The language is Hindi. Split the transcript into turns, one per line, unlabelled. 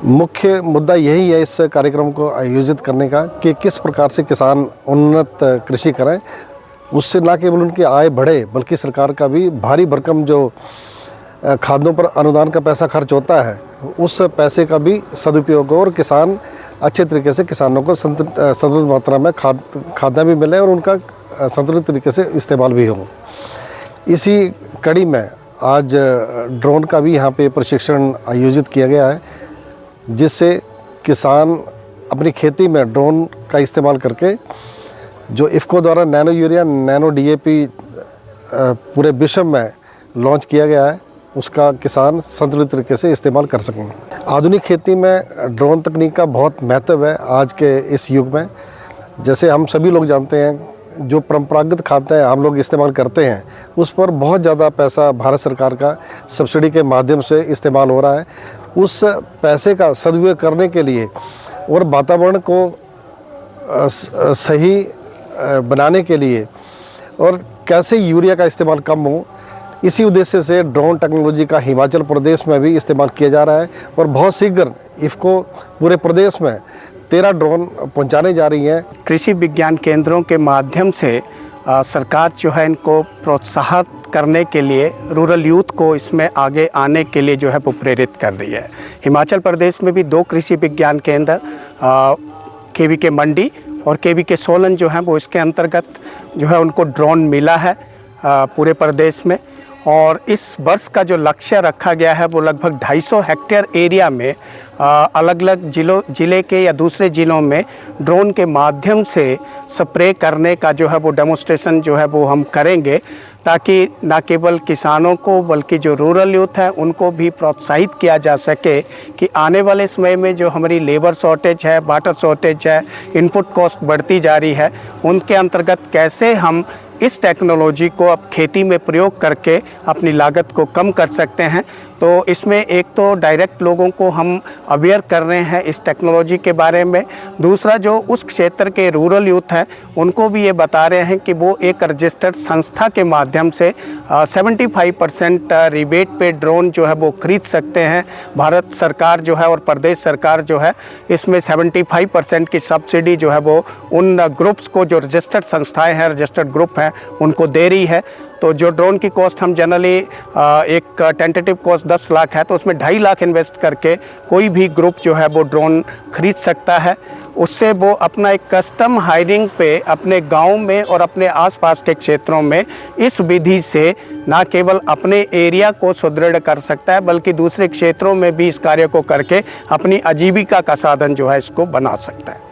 मुख्य मुद्दा यही है इस कार्यक्रम को आयोजित करने का कि किस प्रकार से किसान उन्नत कृषि करें, उससे न केवल उनकी आय बढ़े बल्कि सरकार का भी भारी भरकम जो खादों पर अनुदान का पैसा खर्च होता है उस पैसे का भी सदुपयोग हो और किसान अच्छे तरीके से किसानों को संतुलित मात्रा में खाद्य भी मिले और उनका संतुलित तरीके से इस्तेमाल भी हो। इसी कड़ी में आज ड्रोन का भी यहाँ पे प्रशिक्षण आयोजित किया गया है, जिससे किसान अपनी खेती में ड्रोन का इस्तेमाल करके जो इफ़को द्वारा नैनो यूरिया, नैनो डीएपी पूरे विश्व में लॉन्च किया गया है उसका किसान संतुलित तरीके से इस्तेमाल कर सकें। आधुनिक खेती में ड्रोन तकनीक का बहुत महत्व है आज के इस युग में। जैसे हम सभी लोग जानते हैं जो परंपरागत खाद्य हम लोग इस्तेमाल करते हैं उस पर बहुत ज़्यादा पैसा भारत सरकार का सब्सिडी के माध्यम से इस्तेमाल हो रहा है। उस पैसे का सदुपयोग करने के लिए और वातावरण को सही बनाने के लिए और कैसे यूरिया का इस्तेमाल कम हो, इसी उद्देश्य से ड्रोन टेक्नोलॉजी का हिमाचल प्रदेश में भी इस्तेमाल किया जा रहा है और बहुत शीघ्र इफ़को पूरे प्रदेश में 13 ड्रोन पहुंचाने जा रही हैं।
कृषि विज्ञान केंद्रों के माध्यम से सरकार जो है इनको प्रोत्साहित करने के लिए रूरल यूथ को इसमें आगे आने के लिए जो है वो प्रेरित कर रही है। हिमाचल प्रदेश में भी 2 कृषि विज्ञान केंद्र KVK मंडी और KVK सोलन जो है वो इसके अंतर्गत जो है उनको ड्रोन मिला है पूरे प्रदेश में। और इस वर्ष का जो लक्ष्य रखा गया है वो लगभग 250 हेक्टेयर एरिया में अलग अलग ज़िले के या दूसरे ज़िलों में ड्रोन के माध्यम से स्प्रे करने का जो है वो डेमोन्स्ट्रेशन जो है वो हम करेंगे, ताकि न केवल किसानों को बल्कि जो रूरल यूथ है उनको भी प्रोत्साहित किया जा सके कि आने वाले समय में जो हमारी लेबर शॉर्टेज है, वाटर शॉर्टेज है, इनपुट कॉस्ट बढ़ती जा रही है, उनके अंतर्गत कैसे हम इस टेक्नोलॉजी को अब खेती में प्रयोग करके अपनी लागत को कम कर सकते हैं। तो इसमें एक तो डायरेक्ट लोगों को हम अवेयर कर रहे हैं इस टेक्नोलॉजी के बारे में, दूसरा जो उस क्षेत्र के रूरल यूथ हैं उनको भी ये बता रहे हैं कि वो एक रजिस्टर्ड संस्था के माध्यम से 75% रिबेट पे ड्रोन जो है वो खरीद सकते हैं। भारत सरकार जो है और प्रदेश सरकार जो है इसमें 75% की सब्सिडी जो है वो उन ग्रुप्स को जो रजिस्टर्ड संस्थाएँ हैं, रजिस्टर्ड ग्रुप हैं, उनको दे रही है। तो जो ड्रोन की कॉस्ट हम जनरली एक टेंटेटिव कॉस्ट 10 लाख है, तो उसमें 2.5 लाख इन्वेस्ट करके कोई भी ग्रुप जो है वो ड्रोन खरीद सकता है। उससे वो अपना एक कस्टम हायरिंग पे अपने गांव में और अपने आसपास के क्षेत्रों में इस विधि से न केवल अपने एरिया को सुदृढ़ कर सकता है बल्कि दूसरे क्षेत्रों में भी इस कार्य को करके अपनी आजीविका का साधन जो है इसको बना सकता है।